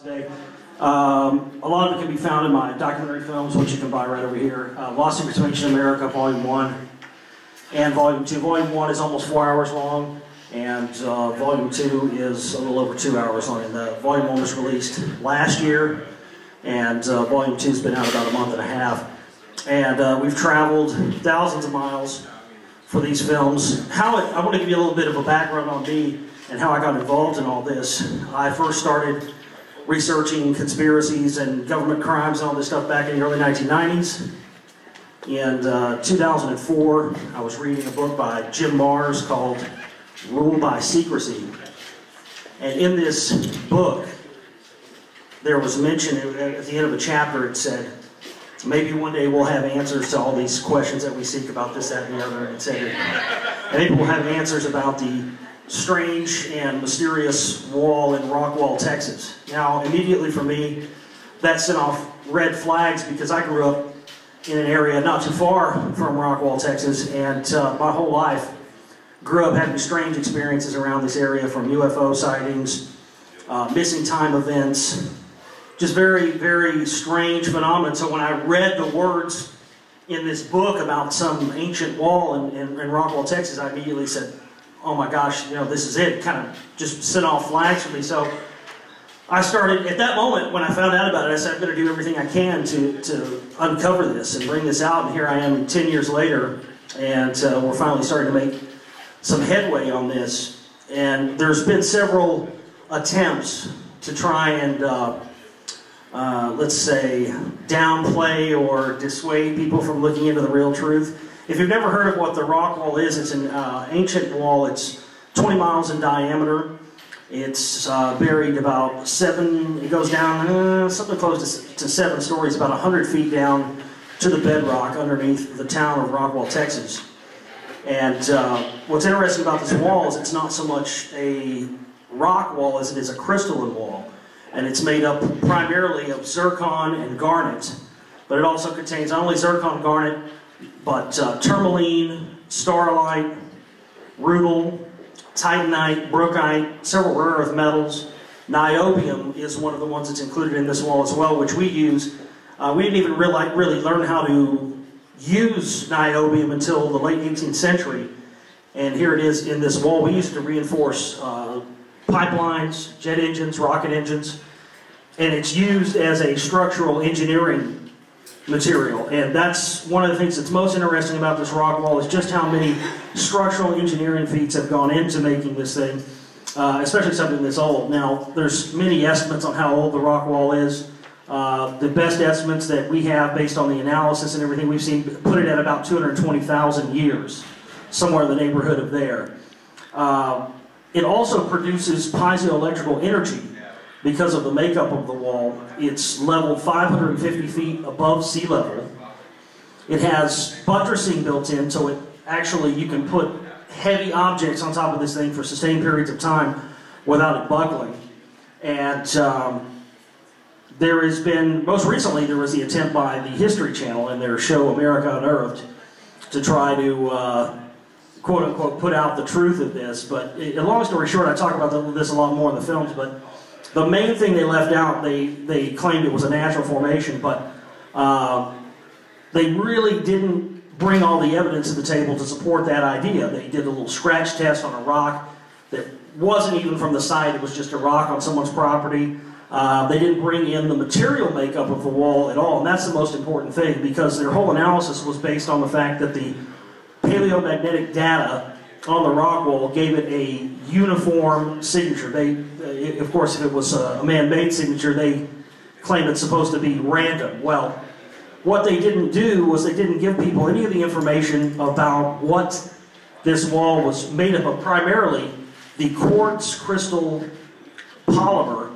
Today. A lot of it can be found in my documentary films, which you can buy right over here. Lost Secrets of Ancient America, Volume 1 and Volume 2. Volume 1 is almost 4 hours long, and Volume 2 is a little over 2 hours long. And Volume 1 was released last year, and Volume 2 has been out about a month and a half. And we've traveled thousands of miles for these films. I want to give you a little bit of a background on me and how I got involved in all this. I first started researching conspiracies and government crimes and all this stuff back in the early 1990s. In 2004, I was reading a book by Jim Marrs called Rule by Secrecy. And in this book, there was mention at the end of a chapter, it said, maybe one day we'll have answers to all these questions that we seek about this, that, and the other, and said, maybe we'll have answers about the strange and mysterious wall in Rockwall, Texas. Now, immediately for me, that sent off red flags because I grew up in an area not too far from Rockwall, Texas, and my whole life grew up having strange experiences around this area, from UFO sightings, missing time events, just very, very strange phenomena. So when I read the words in this book about some ancient wall in Rockwall, Texas, I immediately said, oh my gosh, you know, this is it. Kind of just sent off flags for me. So I started, at that moment, when I found out about it, I said, I'm going to do everything I can to uncover this and bring this out. And here I am 10 years later, and we're finally starting to make some headway on this. And there's been several attempts to try and, let's say, downplay or dissuade people from looking into the real truth. If you've never heard of what the rock wall is, it's an ancient wall. It's 20 miles in diameter. It's buried about it goes down something close to 7 stories, about 100 feet down to the bedrock underneath the town of Rockwall, Texas. And what's interesting about this wall is it's not so much a rock wall as it is a crystalline wall. And it's made up primarily of zircon and garnet. But it also contains not only zircon and garnet, but tourmaline, starlite, rutile, titanite, brookite, several rare earth metals. Niobium is one of the ones that's included in this wall as well, which we use. We didn't even really learn how to use niobium until the late 18th century. And here it is in this wall. We used it to reinforce pipelines, jet engines, rocket engines. And it's used as a structural engineering material, and that's one of the things that's most interesting about this rock wall, is just how many structural engineering feats have gone into making this thing, especially something that's old. Now, there's many estimates on how old the rock wall is. The best estimates that we have, based on the analysis and everything we've seen, put it at about 220,000 years, somewhere in the neighborhood of there. It also produces piezoelectrical energy. Because of the makeup of the wall, it's leveled 550 feet above sea level. It has buttressing built in, so you can put heavy objects on top of this thing for sustained periods of time without it buckling. And there has been, most recently, there was the attempt by the History Channel in their show America Unearthed to try to quote-unquote put out the truth of this. But long story short, I talk about this a lot more in the films, but the main thing they left out, they claimed it was a natural formation, but they really didn't bring all the evidence to the table to support that idea. They did a little scratch test on a rock that wasn't even from the site, it was just a rock on someone's property. They didn't bring in the material makeup of the wall at all, and that's the most important thing, because their whole analysis was based on the fact that the paleomagnetic data on the rock wall gave it a uniform signature. Of course, if it was a man-made signature, they claimed it's supposed to be random. Well, what they didn't do was they didn't give people any of the information about what this wall was made up of. Primarily, the quartz crystal polymer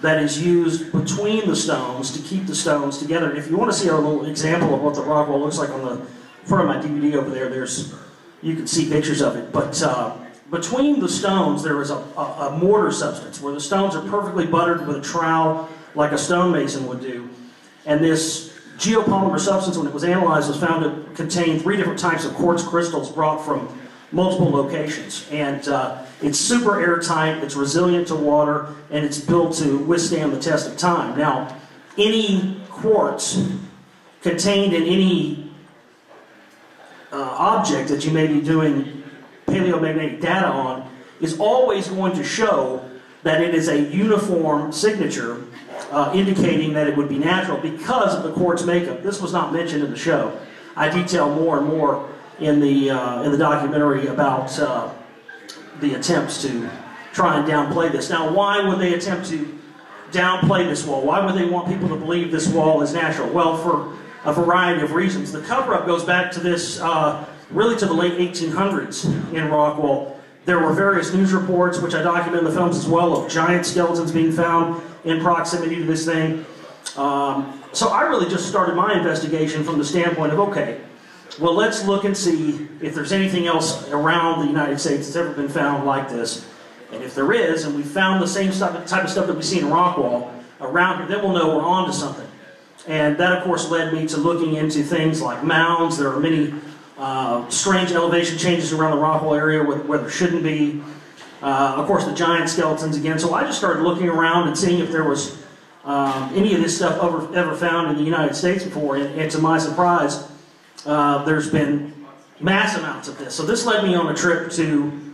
that is used between the stones to keep the stones together. And if you want to see a little example of what the rock wall looks like, on the front of my DVD over there, you can see pictures of it. But between the stones, there is a mortar substance where the stones are perfectly buttered with a trowel like a stonemason would do. And this geopolymer substance, when it was analyzed, was found to contain 3 different types of quartz crystals brought from multiple locations. And it's super airtight, it's resilient to water, and it's built to withstand the test of time. Now, any quartz contained in any object that you may be doing paleomagnetic data on is always going to show that it is a uniform signature, indicating that it would be natural because of the quartz makeup. This was not mentioned in the show. I detail more and more in the documentary about the attempts to try and downplay this. Now, why would they attempt to downplay this wall? Why would they want people to believe this wall is natural? Well, for a variety of reasons. The cover-up goes back to this, really to the late 1800s in Rockwall. There were various news reports, which I document in the films as well, of giant skeletons being found in proximity to this thing. So I really just started my investigation from the standpoint of, okay, well, let's look and see if there's anything else around the United States that's ever been found like this. And if there is, and we found the same type of stuff that we see in Rockwall around here, then we'll know we're on to something. And that, of course, led me to looking into things like mounds. There are many strange elevation changes around the Rockwall area where there shouldn't be. Of course, the giant skeletons again. So I just started looking around and seeing if there was any of this stuff ever found in the United States before. And to my surprise, there's been mass amounts of this. So this led me on a trip to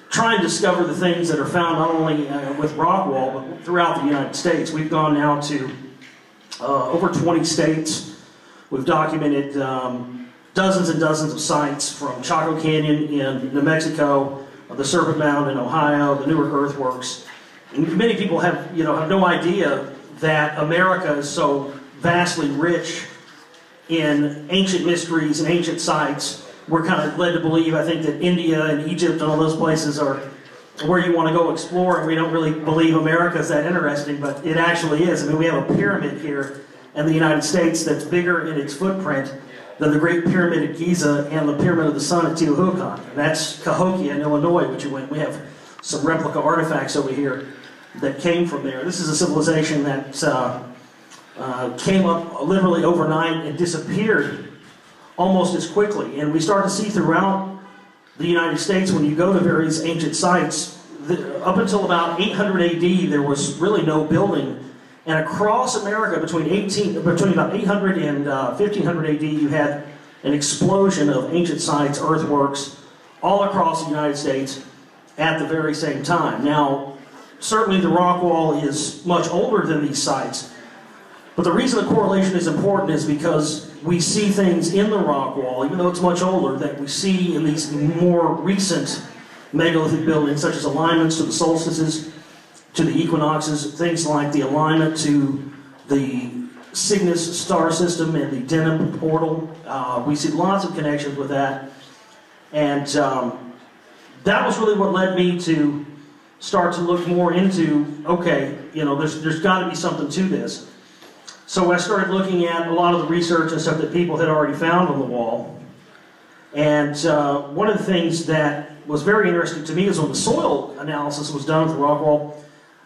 try and discover the things that are found not only with Rockwall, but throughout the United States. We've gone now to over 20 states. We've documented dozens and dozens of sites, from Chaco Canyon in New Mexico, the Serpent Mound in Ohio, the Newark Earthworks. And many people have no idea that America is so vastly rich in ancient mysteries and ancient sites. We're kind of led to believe, I think, that India and Egypt and all those places are where you want to go explore, and we don't really believe America is that interesting, but it actually is. I mean, we have a pyramid here in the United States that's bigger in its footprint than the Great Pyramid at Giza and the Pyramid of the Sun at Teotihuacan. And that's Cahokia in Illinois, which we have some replica artifacts over here that came from there. This is a civilization that came up literally overnight and disappeared almost as quickly. And we start to see throughout the United States, when you go to various ancient sites, up until about 800 AD, there was really no building. And across America, between about 800 and 1500 AD, you had an explosion of ancient sites, earthworks, all across the United States at the very same time. Now, certainly the Rockwall is much older than these sites, but the reason the correlation is important is because we see things in the Rockwall, even though it's much older, that we see in these more recent megalithic buildings, such as alignments to the solstices, to the equinoxes, things like the alignment to the Cygnus star system and the Denham portal. We see lots of connections with that. And that was really what led me to start to look more into, okay, there's got to be something to this. So I started looking at a lot of the research and stuff that people had already found on the wall. And one of the things that was very interesting to me is when the soil analysis was done with the Rockwall,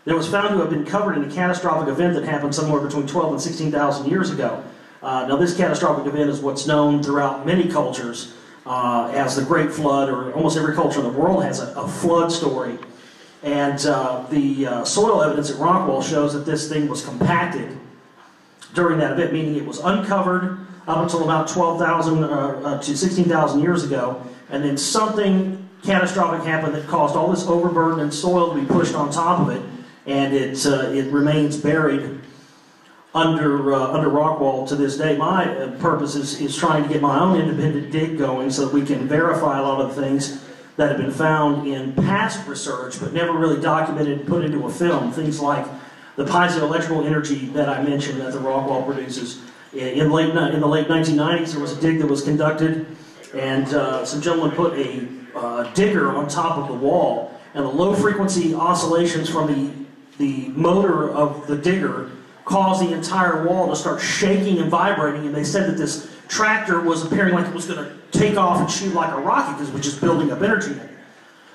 it was found to have been covered in a catastrophic event that happened somewhere between 12 and 16,000 years ago. Now this catastrophic event is what's known throughout many cultures as the Great Flood, or almost every culture in the world has a flood story. And the soil evidence at Rockwall shows that this thing was compacted during that event, meaning it was uncovered up until about 12,000 to 16,000 years ago, and then something catastrophic happened that caused all this overburden and soil to be pushed on top of it, and it remains buried under Rockwall to this day. My purpose is trying to get my own independent dig going so that we can verify a lot of the things that have been found in past research but never really documented and put into a film. Things like the piezoelectrical energy that I mentioned that the Rockwall produces. In the late 1990s, there was a dig that was conducted, and some gentlemen put a digger on top of the wall, and the low-frequency oscillations from the motor of the digger caused the entire wall to start shaking and vibrating, and they said that this tractor was appearing like it was going to take off and shoot like a rocket because it was just building up energy.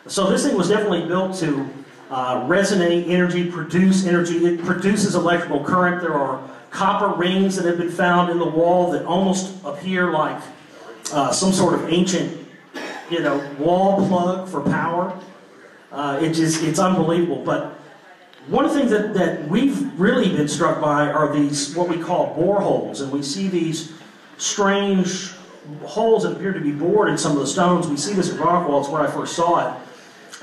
So this thing was definitely built to resonate energy, produce energy. It produces electrical current. There are copper rings that have been found in the wall that almost appear like some sort of ancient wall plug for power. It's unbelievable. But one of the things that we've really been struck by are these, what we call boreholes. And we see these strange holes that appear to be bored in some of the stones. We see this in Rockwall. It's where I first saw it.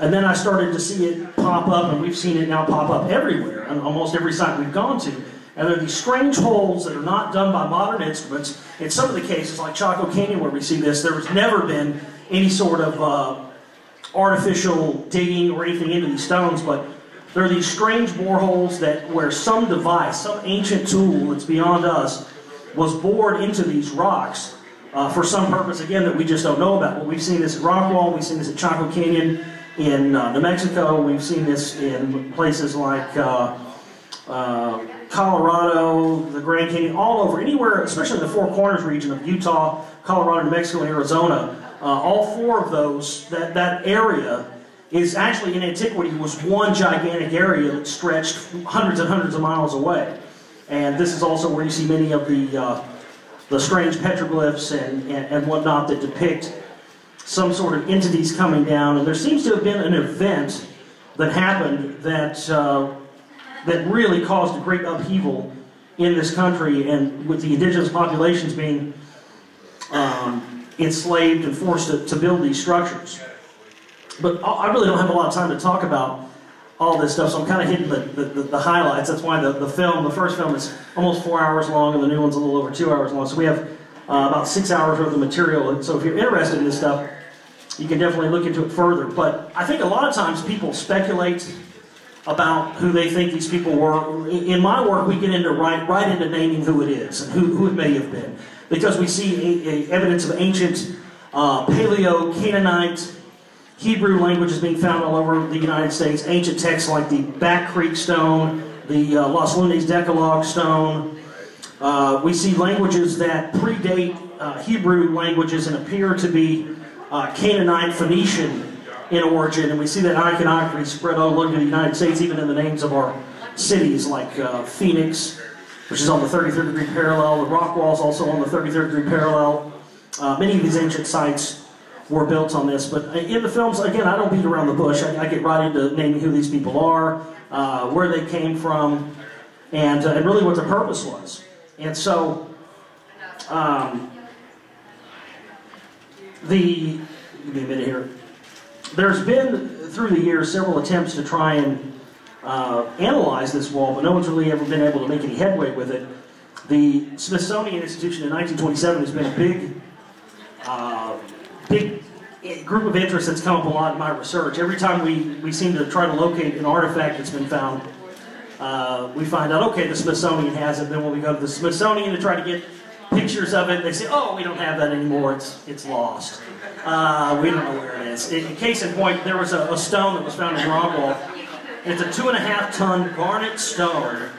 And then I started to see it pop up, and we've seen it now pop up everywhere, on almost every site we've gone to. And there are these strange holes that are not done by modern instruments. In some of the cases, like Chaco Canyon where we see this, there has never been any sort of artificial digging or anything into these stones, but there are these strange boreholes where some device, some ancient tool that's beyond us, was bored into these rocks for some purpose, again, that we just don't know about. But we've seen this at Rockwall, we've seen this at Chaco Canyon in New Mexico, we've seen this in places like Colorado, the Grand Canyon, all over, anywhere, especially in the Four Corners region of Utah, Colorado, New Mexico, and Arizona. All four of those, that area is actually in antiquity was one gigantic area that stretched hundreds and hundreds of miles away. And this is also where you see many of the strange petroglyphs and whatnot that depict some sort of entities coming down. And there seems to have been an event that happened that really caused a great upheaval in this country, and with the indigenous populations being enslaved and forced to build these structures. But I really don't have a lot of time to talk about all this stuff, so I'm kind of hitting the highlights. That's why the first film is almost 4 hours long, and the new one's a little over 2 hours long. So we have about 6 hours worth of material. And so if you're interested in this stuff, you can definitely look into it further. But I think a lot of times people speculate about who they think these people were. In my work, we get into right into naming who it is and who it may have been, because we see evidence of ancient Paleo, Canaanite, Hebrew languages being found all over the United States. Ancient texts like the Back Creek Stone, the Los Lunes Decalogue Stone. We see languages that predate Hebrew languages and appear to be Canaanite, Phoenician in origin, and we see that iconography spread all over the United States, even in the names of our cities, like Phoenix, which is on the 33rd degree parallel. The Rockwall is also on the 33rd degree parallel. Many of these ancient sites were built on this, but in the films, again, I don't beat around the bush. I get right into naming who these people are, where they came from, and really what their purpose was. And so, give me a minute here. There's been, through the years, several attempts to try and analyze this wall, but no one's really ever been able to make any headway with it. The Smithsonian Institution in 1927 has been a big group of interest that's come up a lot in my research. Every time we seem to try to locate an artifact that's been found, we find out, okay, the Smithsonian has it. Then when we go to the Smithsonian to try to get pictures of it, they say, oh, we don't have that anymore, it's lost. We don't know where it is. In case in point, there was a stone that was found in Rockwall. It's a 2.5-ton garnet stone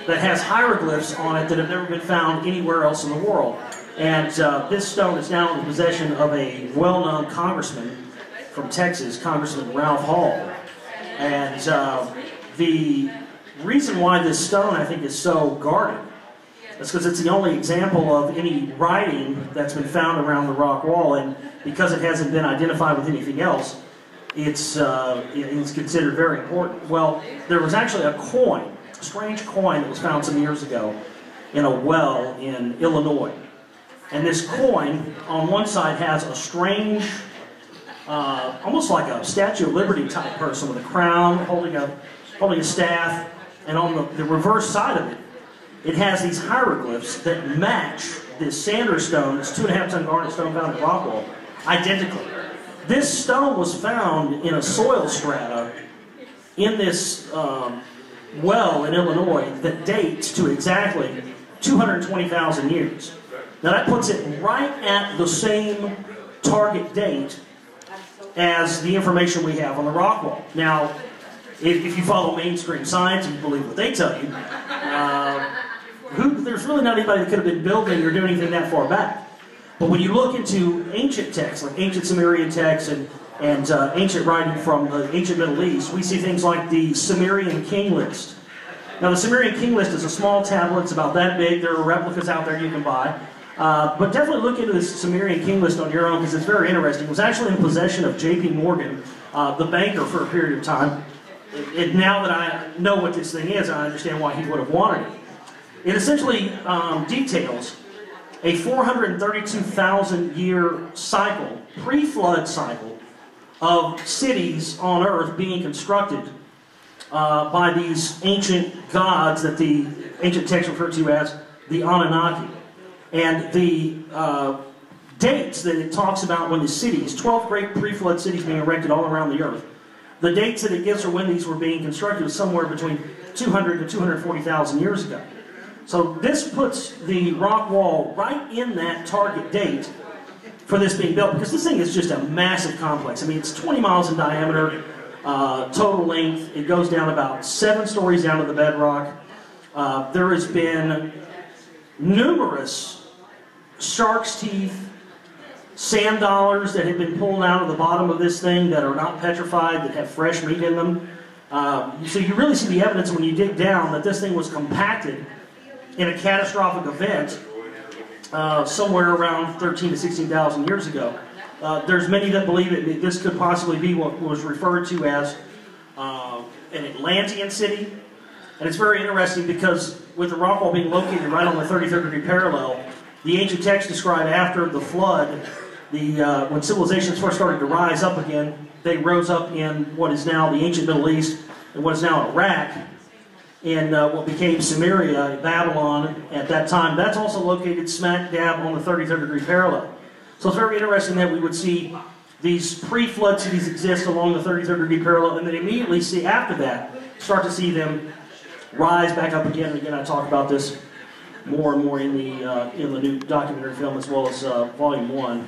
that has hieroglyphs on it that have never been found anywhere else in the world. And this stone is now in the possession of a well-known congressman from Texas, Congressman Ralph Hall. And the reason why this stone, I think, is so guarded is because it's the only example of any writing that's been found around the rock wall, and because it hasn't been identified with anything else, it's considered very important. Well, there was actually a coin, a strange coin that was found some years ago in a well in Illinois. And this coin, on one side, has a strange, almost like a Statue of Liberty type person with a crown, holding a staff, and on the reverse side of it, it has these hieroglyphs that match this Sanders stone, this 2.5-ton garnet stone found at Rockwall, identically. This stone was found in a soil strata in this well in Illinois that dates to exactly 220,000 years. Now that puts it right at the same target date as the information we have on the Rockwall. Now, if you follow mainstream science and you believe what they tell you, there's really not anybody that could have been building or doing anything that far back. But when you look into ancient texts, like ancient Sumerian texts and ancient writing from the ancient Middle East, we see things like the Sumerian king list. Now the Sumerian king list is a small tablet, it's about that big. There are replicas out there you can buy. But definitely look into this Sumerian king list on your own because it's very interesting. It was actually in possession of J.P. Morgan, the banker, for a period of time. And now that I know what this thing is, I understand why he would have wanted it. It essentially details a 432,000-year cycle, pre-flood cycle, of cities on Earth being constructed by these ancient gods that the ancient texts refer to as the Anunnaki. And the dates that it talks about when the cities, 12 great pre-flood cities being erected all around the Earth, the dates that it gives for when these were being constructed was somewhere between 200 to 240,000 years ago. So this puts the rock wall right in that target date for this being built, because this thing is just a massive complex. I mean, it's 20 miles in diameter, total length. It goes down about 7 stories down to the bedrock. There has been numerous shark's teeth, sand dollars that have been pulled out of the bottom of this thing that are not petrified, that have fresh meat in them. So you really see the evidence when you dig down that this thing was compacted in a catastrophic event somewhere around 13 to 16,000 years ago. There's many that believe that this could possibly be what was referred to as an Atlantean city. And it's very interesting because with the rock wall being located right on the 33rd degree parallel, the ancient texts describe after the flood, when civilizations first started to rise up again, they rose up in what is now the ancient Middle East and what is now Iraq, in what became Sumeria, Babylon at that time. That's also located smack dab on the 33rd degree parallel. So it's very interesting that we would see these pre-flood cities exist along the 33rd degree parallel, and then immediately see after that, start to see them rise back up again. And again, I talk about this more and more in the new documentary film, as well as Volume 1.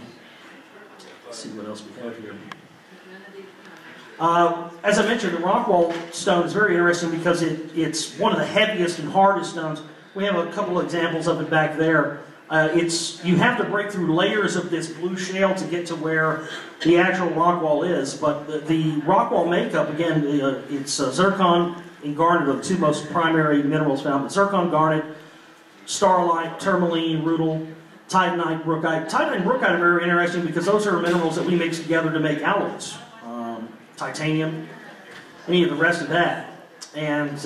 Let's see what else we have here. As I mentioned, the rock wall stone is very interesting because it's one of the heaviest and hardest stones. We have a couple of examples of it back there. You have to break through layers of this blue shale to get to where the actual rock wall is. But the rock wall makeup, again, it's zircon and garnet are the two most primary minerals found. But zircon, garnet, starlite, tourmaline, rutile, titanite, brookite. Titanite and brookite are very interesting because those are minerals that we mix together to make alloys. Titanium, any of the rest of that. And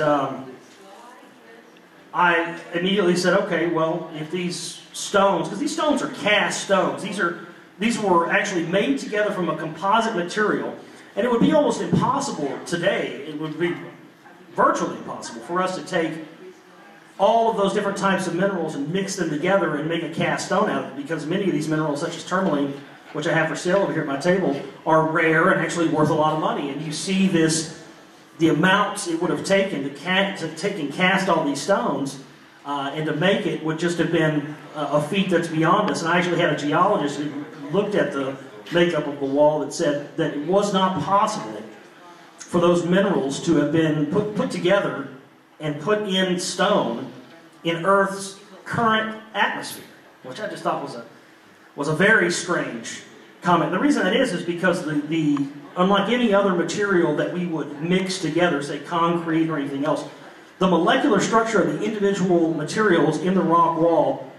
I immediately said, okay, well, if these stones, because these stones are cast stones, these were actually made together from a composite material, and it would be almost impossible today, it would be virtually impossible for us to take all of those different types of minerals and mix them together and make a cast stone out of it, because many of these minerals, such as tourmaline, which I have for sale over here at my table, are rare and actually worth a lot of money. And you see the amounts it would have taken to take and cast all these stones and to make it would just have been a feat that's beyond us. And I actually had a geologist who looked at the makeup of the wall that said that it was not possible for those minerals to have been put together and put in stone in Earth's current atmosphere, which I just thought was a very strange comment. The reason that is because unlike any other material that we would mix together, say concrete or anything else, the molecular structure of the individual materials in the rock wall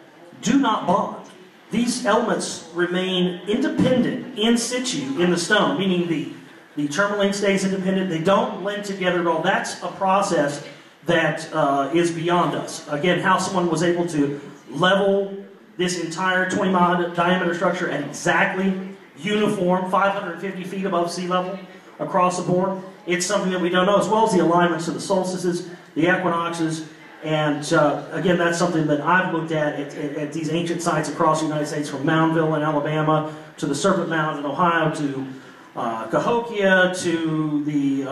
do not bond. These elements remain independent in situ in the stone, meaning the tourmaline stays independent. They don't blend together at all. That's a process that is beyond us. Again, how someone was able to level this entire 20-mile diameter structure at exactly uniform 550 feet above sea level across the board, it's something that we don't know, as well as the alignments of the solstices, the equinoxes, and again, that's something that I've looked at these ancient sites across the United States, from Moundville in Alabama to the Serpent Mound in Ohio to Cahokia to the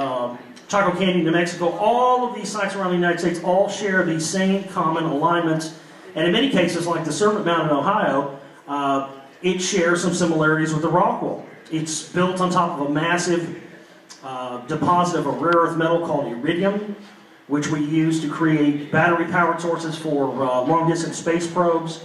Chaco Canyon, New Mexico. All of these sites around the United States all share these same common alignments. And in many cases, like the Serpent Mound in Ohio, it shares some similarities with the rock wall. It's built on top of a massive deposit of a rare earth metal called iridium, which we use to create battery-powered sources for long-distance space probes.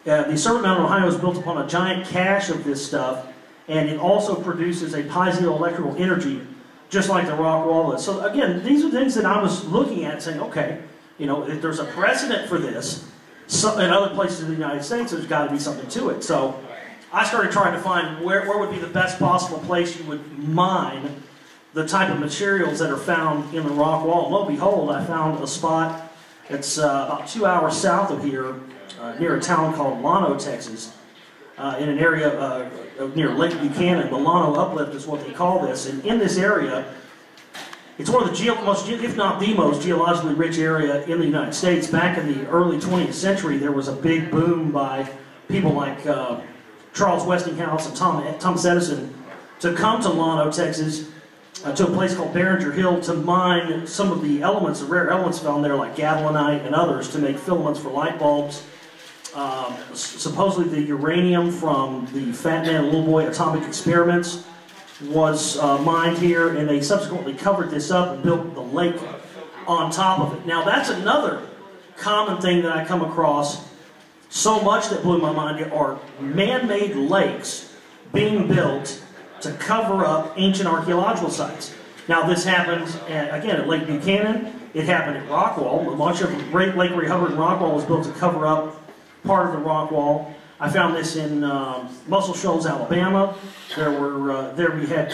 The Serpent Mound in Ohio is built upon a giant cache of this stuff, and it also produces a piezoelectrical energy, just like the rock wall is. So again, these are things that I was looking at saying, okay, you know, if there's a precedent for this, So, in other places in the United States, there's got to be something to it. So I started trying to find where would be the best possible place you would mine the type of materials that are found in the rock wall. Lo and behold, I found a spot that's about 2 hours south of here, near a town called Llano, Texas, in an area near Lake Buchanan. The Llano Uplift is what they call this. And in this area, it's one of the most, if not the most, geologically rich area in the United States. Back in the early 20th century, there was a big boom by people like Charles Westinghouse and Thomas Edison to come to Llano, Texas, to a place called Barringer Hill to mine some of the elements, the rare elements found there, like gadolinite and others, to make filaments for light bulbs. Supposedly the uranium from the Fat Man and Little Boy atomic experiments was mined here, and they subsequently covered this up and built the lake on top of it. Now that's another common thing that I come across so much that blew my mind are man-made lakes being built to cover up ancient archaeological sites. Now this happened, again, at Lake Buchanan. It happened at Rockwall. Much of Lake Ray Hubbard and Rockwall was built to cover up part of the rock wall. I found this in Muscle Shoals, Alabama. There we had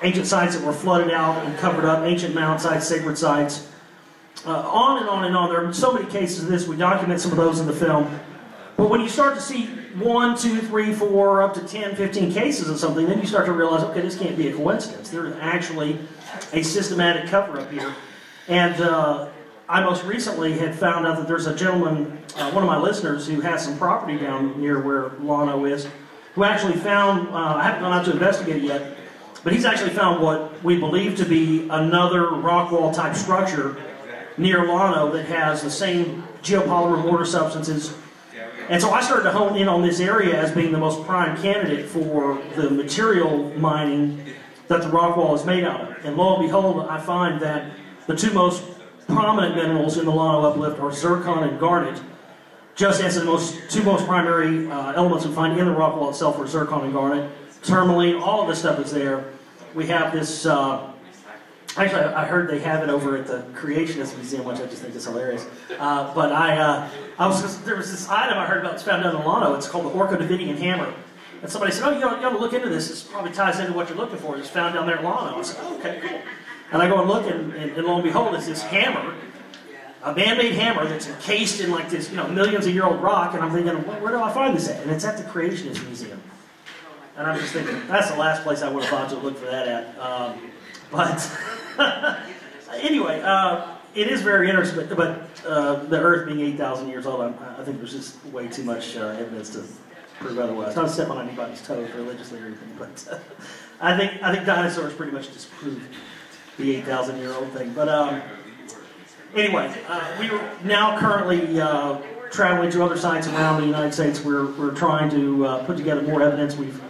ancient sites that were flooded out and covered up, ancient mound sites, sacred sites. On and on and on. There are so many cases of this. We document some of those in the film. But when you start to see 1, 2, 3, 4, up to 10, 15 cases of something, then you start to realize, okay, this can't be a coincidence. There is actually a systematic cover-up here. And I most recently had found out that there's a gentleman, one of my listeners, who has some property down near where Llano is, who actually found, I haven't gone out to investigate it yet, but he's actually found what we believe to be another rock wall type structure near Llano that has the same geopolymer mortar substances. And so I started to hone in on this area as being the most prime candidate for the material mining that the rock wall is made out of. And lo and behold, I find that the two most prominent minerals in the Llano Uplift are zircon and garnet, just as the two most primary elements we find in the rock wall itself are zircon and garnet. Tourmaline, all of this stuff is there. We have this, actually I heard they have it over at the Creationist Museum, which I just think is hilarious. But there was this item I heard about that's found down in Llano. It's called the Orco-Davidian hammer. And somebody said, oh, you ought to look into this. This probably ties into what you're looking for. It's found down there in Llano. I said, oh, okay, cool. And I go and look, and lo and behold, it's this hammer, a man-made hammer that's encased in like this, millions-of-year-old rock. And I'm thinking, where do I find this at? And it's at the Creationist Museum. And I'm just thinking, that's the last place I would have thought to look for that at. But anyway, it is very interesting. But the Earth being 8,000 years old, I think there's just way too much evidence to prove otherwise. Not to step on anybody's toes religiously or anything, but I think dinosaurs pretty much disprove the 8,000-year-old thing. But anyway, we are now currently traveling to other sites around the United States. We're trying to put together more evidence. We've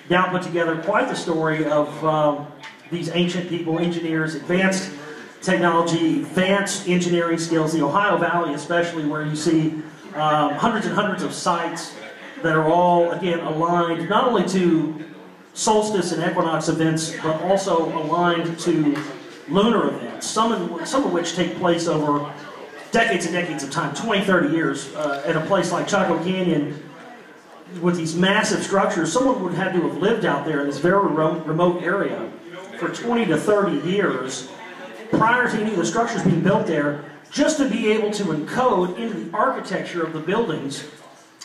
now put together quite the story of these ancient people, engineers, advanced technology, advanced engineering skills. The Ohio Valley especially, where you see hundreds and hundreds of sites that are all, again, aligned not only to solstice and equinox events, but also aligned to lunar events, some of which take place over decades and decades of time, 20, 30 years, at a place like Chaco Canyon with these massive structures. Someone would have to have lived out there in this very remote area for 20 to 30 years prior to any of the structures being built there, just to be able to encode into the architecture of the buildings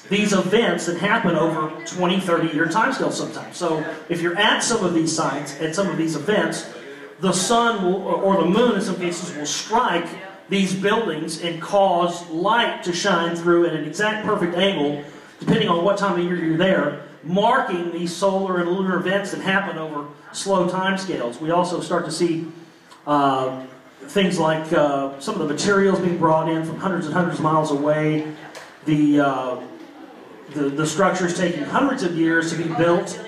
these events that happen over 20, 30-year timescales sometimes. So if you're at some of these sites, at some of these events, the sun will, or the moon in some cases, will strike these buildings and cause light to shine through at an exact perfect angle, depending on what time of year you're there, marking these solar and lunar events that happen over slow timescales. We also start to see things like some of the materials being brought in from hundreds and hundreds of miles away, the structures taking hundreds of years to be built.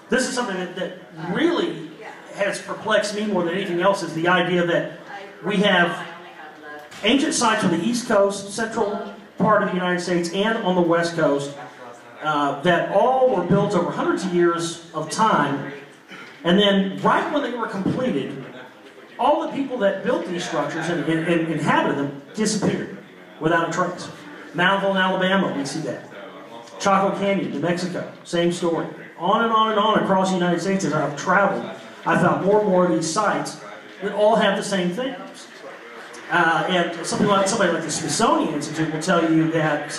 This is something that really has perplexed me more than anything else, is the idea that we have ancient sites on the East Coast, central part of the United States, and on the West Coast that all were built over hundreds of years of time, and then right when they were completed, all the people that built these structures and inhabited them disappeared without a trace. Mountville, Alabama, we see that. Chaco Canyon, New Mexico, same story. On and on and on across the United States as I've traveled, I found more and more of these sites that all have the same things. And somebody like the Smithsonian Institute will tell you that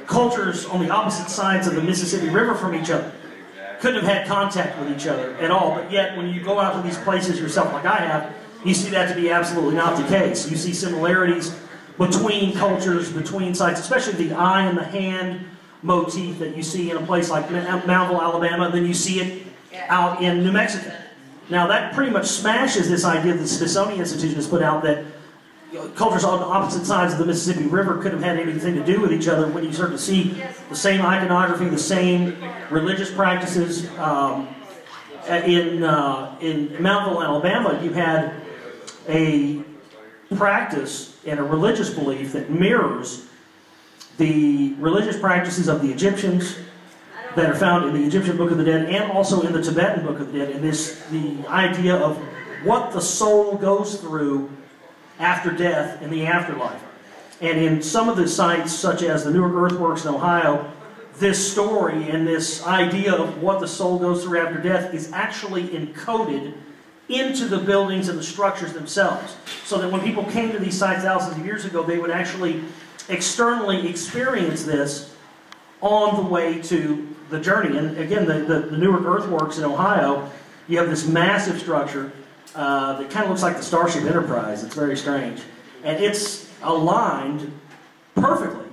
cultures on the opposite sides of the Mississippi River from each other couldn't have had contact with each other at all. But yet, when you go out to these places yourself, like I have, you see that to be absolutely not the case. You see similarities between cultures, between sites, especially the eye and the hand motif that you see in a place like Mountville, Alabama, and then you see it out in New Mexico. Now that pretty much smashes this idea that the Smithsonian Institution has put out that cultures on the opposite sides of the Mississippi River couldn't have had anything to do with each other when you start to see the same iconography, the same religious practices. In Mountville, Alabama, you had a practice and a religious belief that mirrors the religious practices of the Egyptians that are found in the Egyptian Book of the Dead and also in the Tibetan Book of the Dead, and the idea of what the soul goes through after death in the afterlife. And in some of the sites, such as the Newark Earthworks in Ohio, this story and this idea of what the soul goes through after death is actually encoded into the buildings and the structures themselves. So that when people came to these sites thousands of years ago, they would actually externally experience this on the way to the journey. And again, the Newark Earthworks in Ohio, you have this massive structure that kind of looks like the Starship Enterprise. It's very strange. And it's aligned perfectly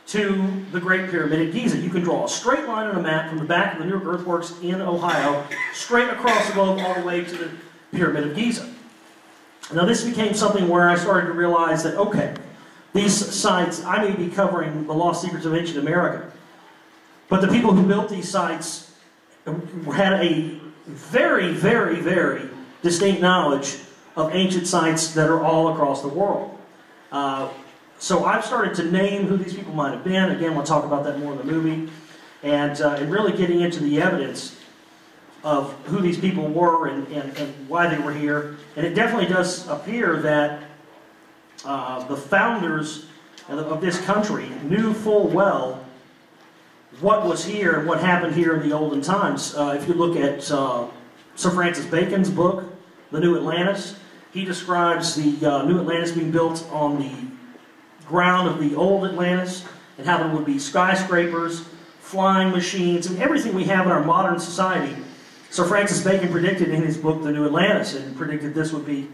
to the Great Pyramid at Giza. You can draw a straight line on a map from the back of the Newark Earthworks in Ohio, straight across the globe all the way to the Pyramid of Giza. Now this became something where I started to realize that, okay, these sites, I may be covering the lost secrets of ancient America, but the people who built these sites had a very, very, very distinct knowledge of ancient sites that are all across the world. So I've started to name who these people might have been. Again, we'll talk about that more in the movie. And really getting into the evidence of who these people were and why they were here. And it definitely does appear that the founders of this country knew full well what was here and what happened here in the olden times. If you look at Sir Francis Bacon's book, The New Atlantis, he describes the New Atlantis being built on the ground of the old Atlantis and how there would be skyscrapers, flying machines, and everything we have in our modern society. Sir Francis Bacon predicted in his book, The New Atlantis, and predicted this would be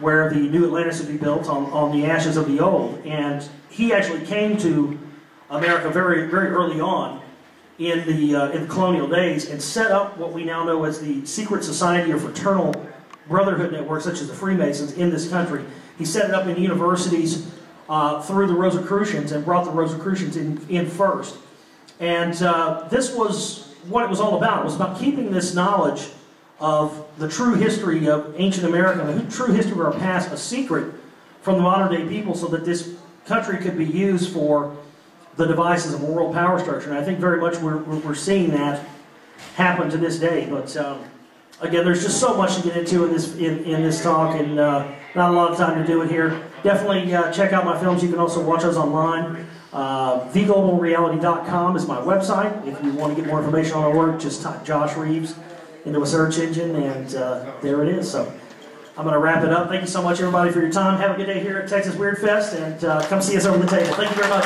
where the New Atlantis would be built on the ashes of the old. And he actually came to America very, very early on in the colonial days and set up what we now know as the secret society or fraternal brotherhood network, such as the Freemasons, in this country. He set it up in universities through the Rosicrucians and brought the Rosicrucians in first. And this was what it was all about. It was about keeping this knowledge of the true history of ancient America, the true history of our past, a secret from the modern day people, so that this country could be used for the devices of a world power structure. And I think very much we're seeing that happen to this day. But again, there's just so much to get into in this talk, and not a lot of time to do it here. Definitely check out my films. You can also watch us online. TheGlobalReality.com is my website. If you want to get more information on our work, just type Josh Reeves into a search engine, and there it is. So I'm going to wrap it up. Thank you so much, everybody, for your time. Have a good day here at Texas Weird Fest, and come see us over the table. Thank you very much.